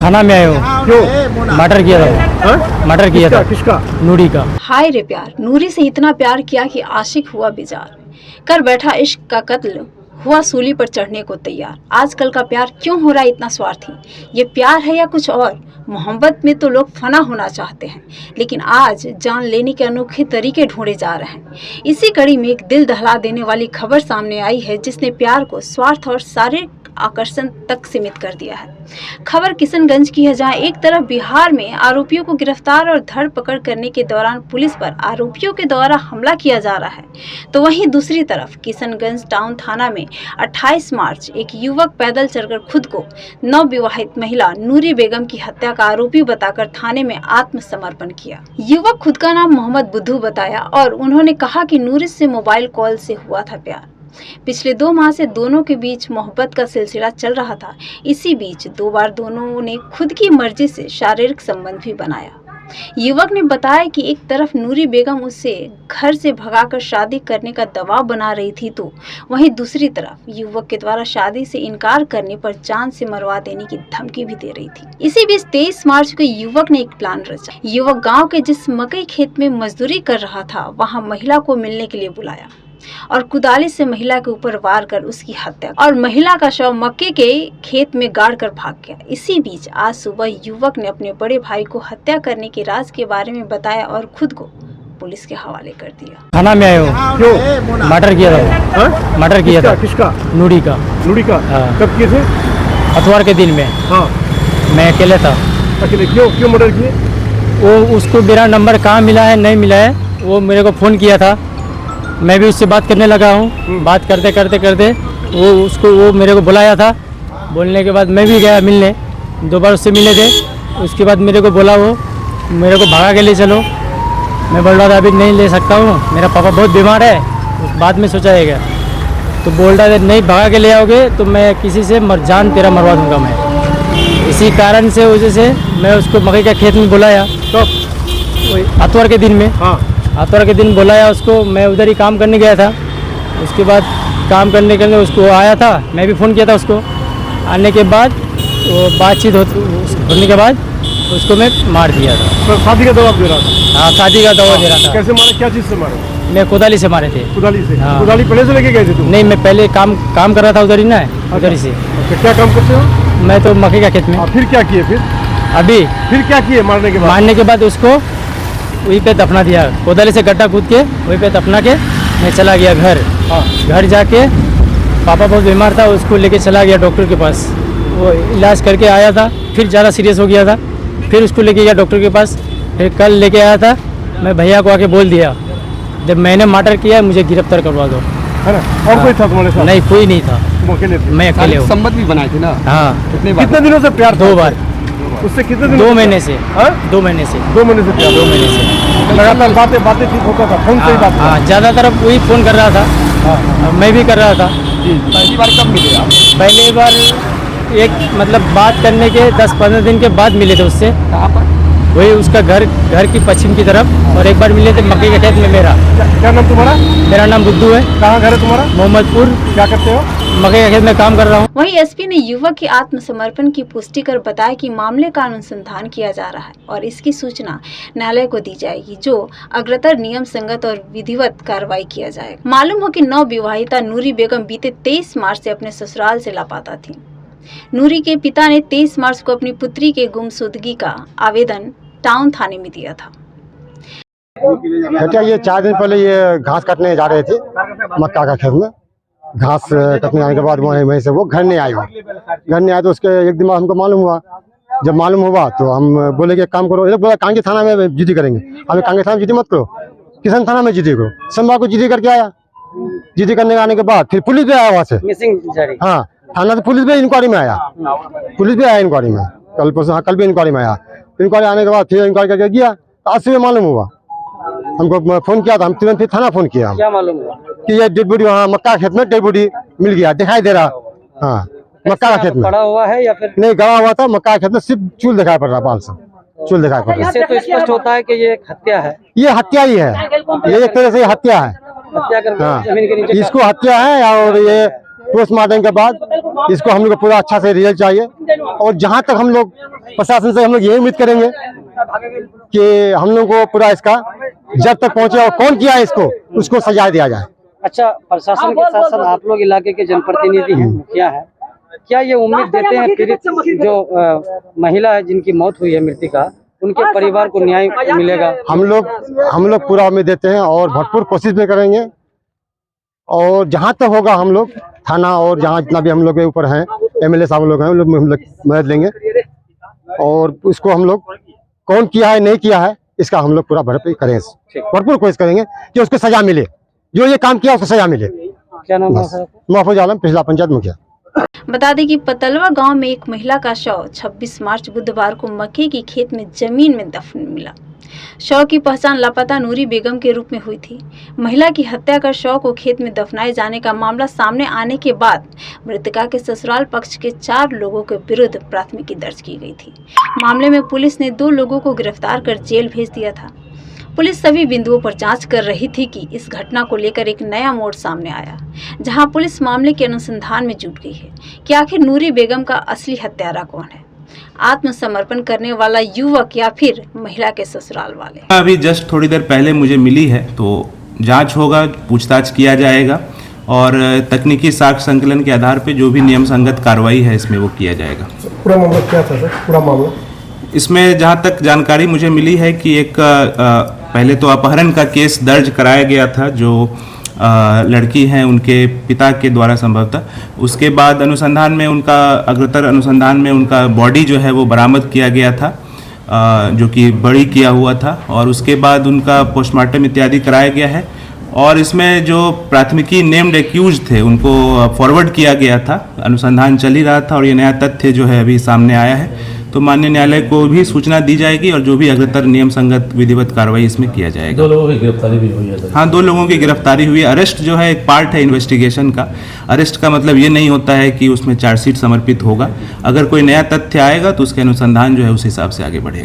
थाना में आए हो? क्यों? मर्डर किया था। हाँ? मर्डर किया था किसका? नूरी का। हाय रे प्यार, नूरी से इतना प्यार किया कि आशिक हुआ बेजार, कर बैठा इश्क का कत्ल, हुआ सूली पर चढ़ने को तैयार। आजकल का प्यार क्यों हो रहा है इतना स्वार्थी? ये प्यार है या कुछ और? मोहब्बत में तो लोग फना होना चाहते हैं, लेकिन आज जान लेने के अनोखे तरीके ढूंढे जा रहे हैं। इसी कड़ी में एक दिल दहला देने वाली खबर सामने आई है, जिसने प्यार को स्वार्थ और शारीरिक आकर्षण तक सीमित कर दिया है। खबर किशनगंज की है, जहां एक तरफ बिहार में आरोपियों को गिरफ्तार और धरपकड़ करने के दौरान पुलिस पर आरोपियों के द्वारा हमला किया जा रहा है, तो वहीं दूसरी तरफ किशनगंज टाउन थाना में 28 मार्च एक युवक पैदल चलकर खुद को नवविवाहित महिला नूरी बेगम की हत्या का आरोपी बताकर थाने में आत्मसमर्पण किया। युवक खुद का नाम मोहम्मद बुद्धू बताया और उन्होंने कहा कि नूरी से मोबाइल कॉल से हुआ था प्यार। पिछले 2 माह से दोनों के बीच मोहब्बत का सिलसिला चल रहा था। इसी बीच 2 बार दोनों ने खुद की मर्जी से शारीरिक संबंध भी बनाया। युवक ने बताया कि एक तरफ नूरी बेगम उसे घर से भगाकर शादी करने का दबाव बना रही थी, तो वहीं दूसरी तरफ युवक के द्वारा शादी से इनकार करने पर जान से मरवा देने की धमकी भी दे रही थी। इसी बीच 23 मार्च को युवक ने एक प्लान रचा। युवक गांव के जिस मकई खेत में मजदूरी कर रहा था, वहां महिला को मिलने के लिए बुलाया और कुदाली से महिला के ऊपर वार कर उसकी हत्या और महिला का शव मक्के के खेत में गाड़ कर भाग गया। इसी बीच आज सुबह युवक ने अपने बड़े भाई को हत्या करने के राज के बारे में बताया और खुद को पुलिस के हवाले कर दिया। थाना में आए हो? क्यों? मर्डर किया था। हाँ? मर्डर किया था किसका? नूरी का। नूरी का? हाँ। कब किए थे? अतवार के दिन में। हाँ। मैं अकेले था। अकेले? क्यों मर्डर किए? वो उसको मेरा नंबर कहाँ मिला है नहीं मिला है, वो मेरे को फ़ोन किया था। मैं भी उससे बात करने लगा हूँ। बात करते करते वो मेरे को बुलाया था। बोलने के बाद मैं भी गया मिलने, 2 बार उससे मिले थे। उसके बाद मेरे को बोला, वो मेरे को भगा के ले चलो। मैं बोल रहा था अभी नहीं ले सकता हूँ, मेरा पापा बहुत बीमार है, बाद में सोचा जाएगा। तो बोल रहा था नहीं भगा के ले आओगे तो मैं किसी से जान तेरा मरवा दूँगा मैं। इसी कारण से वजह से मैं उसको मकई का खेत में बुलाया। तो आतवार के दिन में। हाँ। आतवार के दिन बुलाया उसको। मैं उधर ही काम करने गया था। उसके बाद काम करने के लिए उसको आया था, मैं भी फ़ोन किया था उसको। आने के बाद वो बातचीत होने के बाद उसको मैं मार दिया था। तो शादी का दबाव दे रहा था? हाँ, शादी का दवा दे रहा था। कैसे मारे? क्या चीज़ से मारे? मैं कुदाली से मारे थे। कुदाली से? हाँ। कुदाली पहले से लेके गए थे तुम? नहीं, मैं पहले काम कर रहा था उधर ही ना, उधर ही से। अच्छा, क्या काम करते हो? मैं तो मकई का खेत में। फिर क्या किए? फिर क्या किए मारने के बाद? मारने के बाद उसको वहीं पे दफना दिया। कोदाली से गड्ढा कूद के वहीं पे दफना के मैं चला गया घर। हाँ। घर जाके पापा बहुत बीमार था, उसको लेके चला गया डॉक्टर के पास। वो इलाज करके आया था, फिर ज़्यादा सीरियस हो गया था, फिर उसको लेके गया डॉक्टर के पास। फिर कल लेके आया था, मैं भैया को आके बोल दिया जब मैंने मर्डर किया मुझे गिरफ्तार करवा दो, है ना? और कोई था तुम्हारे साथ? नहीं, कोई नहीं था, तुम अकेले थे? मैं अकेले हूँ। संबंध भी बनाए थे ना? हाँ। कितने दिनों से प्यार? 2 बार। उससे कितने दिन? 2 महीने से। हाँ? 2 महीने से। 2 महीने से प्यार? 2 महीने से लगातार बातें ठीक होता था? फोन से ही बात? हाँ, ज़्यादातर वही फ़ोन कर रहा था। हाँ। मैं भी कर रहा था। पहली बार कब मिले आप? पहली बार एक मतलब बात करने के 10-15 दिन के बाद मिले थे उससे। कहाँ पर? वही उसका घर की पश्चिम की तरफ। और एक बार मिले थे मकई के खेत में। क्या नाम तुम्हारा? मेरा नाम बुद्धू है। कहाँ घर है तुम्हारा? मोहम्मदपुर। क्या करते हो? मकई के खेत में काम कर रहा हूँ। वहीं एसपी ने युवक के आत्मसमर्पण की पुष्टि कर बताया कि मामले का अनुसंधान किया जा रहा है और इसकी सूचना न्यायालय को दी जाएगी, जो अग्रतर नियम संगत और विधिवत कार्रवाई किया जाएगा। मालूम हो कि नवविवाहिता नूरी बेगम बीते 23 मार्च से अपने ससुराल से लापता थी। नूरी के पिता ने 23 मार्च को अपनी पुत्री के गुमशुदगी का आवेदन टाउन थाने में दिया था। बेटा, ये 4 दिन पहले ये घास काटने जा रहे थे मक्का का खेत में। घास कटने आने के बाद वहीं से वो घर नहीं आए। घर नहीं आए तो उसके एक दिन बाद हमको मालूम हुआ। जब मालूम हुआ तो हम बोले कि एक काम करो। ये बोला कांगी थाना में जीडी करेंगे। हमें कांगी थाना में जीडी मत करो, किसान थाना में जीडी करो। सोमवार को जीडी करके आया। जीडी करने आने के बाद फिर पुलिस भी आया वहाँ से। हाँ, थाना से पुलिस भी इंक्वायरी में आया। पुलिस भी आया इंक्वायरी में। कल परसों, हाँ, कल भी इंक्वायरी में आया। इंक्वायरी आने के बाद फिर इंक्वायरी करके गया तो आज सुबह मालूम हुआ। हमको फ़ोन किया था, हम तुरंत फिर थाना फ़ोन किया। क्या मालूम हुआ? कि ये डेड बॉडी वहाँ मक्का खेत में डेड बॉडी मिल गया, दिखाई दे रहा। हाँ, मक्का का खेत में पड़ा हुआ है या फिर नहीं? गड़ा हुआ था मक्का खेत में, सिर्फ चूल दिखाई पड़ रहा, 500 चूल दिखाई पड़ रहा। इससे तो स्पष्ट होता है कि ये एक हत्या है। ये हत्या ही है, ये एक तरह से हत्या है। हत्या कर हाँ, जमीन के नीचे इसको हत्या है और ये पोस्टमार्टम के बाद इसको हम लोग को पूरा अच्छा से रिजल्ट चाहिए। और जहां तक हम लोग प्रशासन से हम लोग यही उम्मीद करेंगे कि हम लोग को पूरा इसका जब तक पहुंचे और कौन किया है इसको उसको सजा दिया जाए। अच्छा, प्रशासन के साथ साथ आप लोग इलाके के जनप्रतिनिधि हैं, मुखिया है, क्या ये उम्मीद देते हैं पीड़ित जो महिला है जिनकी मौत हुई है मृतिका, उनके परिवार को न्याय मिलेगा? हम लोग पूरा उम्मीद देते हैं और भरपूर कोशिश भी करेंगे। और जहां तक होगा हम लोग थाना और जहां जितना भी हम लोग के ऊपर हैं MLA साहब लोग हैं उन लोग हम लोग मदद लेंगे। और उसको हम लोग कौन किया है नहीं किया है इसका हम लोग पूरा भरपूर कोशिश करेंगे कि उसको सजा मिले, जो ये काम किया उसको सजा मिले। क्या नाम है? महफूज आलम, पिछला पंचायत मुखिया। बता दें कि पतलवा गांव में एक महिला का शव 26 मार्च बुधवार को मक्के की खेत में जमीन में दफन मिला। शव की पहचान लापता नूरी बेगम के रूप में हुई थी। महिला की हत्या कर शव को खेत में दफनाए जाने का मामला सामने आने के बाद मृतका के ससुराल पक्ष के 4 लोगों के विरुद्ध प्राथमिकी दर्ज की गई थी। मामले में पुलिस ने 2 लोगों को गिरफ्तार कर जेल भेज दिया था। पुलिस सभी बिंदुओं पर जांच कर रही थी कि इस घटना को लेकर एक नया मोड़ सामने आया, जहां पुलिस मामले के अनुसंधान में जुट गई है कि आखिर नूरी बेगम का असली हत्यारा कौन है, आत्मसमर्पण करने वाला युवक या फिर महिला के ससुराल वाले। अभी जस्ट थोड़ी देर पहले मुझे मिली है, तो जांच होगा, पूछताछ किया जाएगा और तकनीकी साक्ष्य संकलन के आधार पे जो भी नियम संगत कार्रवाई है इसमें वो किया जाएगा। पूरा मामला क्या था सर? पूरा मामला इसमें जहाँ तक जानकारी मुझे मिली है कि एक पहले तो अपहरण का केस दर्ज कराया गया था जो लड़की हैं उनके पिता के द्वारा संभवतः। उसके बाद अनुसंधान में उनका अग्रतर अनुसंधान में उनका बॉडी जो है वो बरामद किया गया था, जो कि बड़ी किया हुआ था, और उसके बाद उनका पोस्टमार्टम इत्यादि कराया गया है। और इसमें जो प्राथमिकी नेम्ड एक्यूज थे उनको फॉरवर्ड किया गया था, अनुसंधान चल ही रहा था और ये नया तथ्य जो है अभी सामने आया है, तो माननीय न्यायालय को भी सूचना दी जाएगी और जो भी अग्रतर नियम संगत विधिवत कार्रवाई इसमें किया जाएगा। 2 लोगों की गिरफ्तारी भी हुई है? हाँ, 2 लोगों की गिरफ्तारी हुई है। अरेस्ट जो है एक पार्ट है इन्वेस्टिगेशन का। अरेस्ट का मतलब ये नहीं होता है कि उसमें चार्जशीट समर्पित होगा। अगर कोई नया तथ्य आएगा तो उसके अनुसंधान जो है उस हिसाब से आगे बढ़ेगा।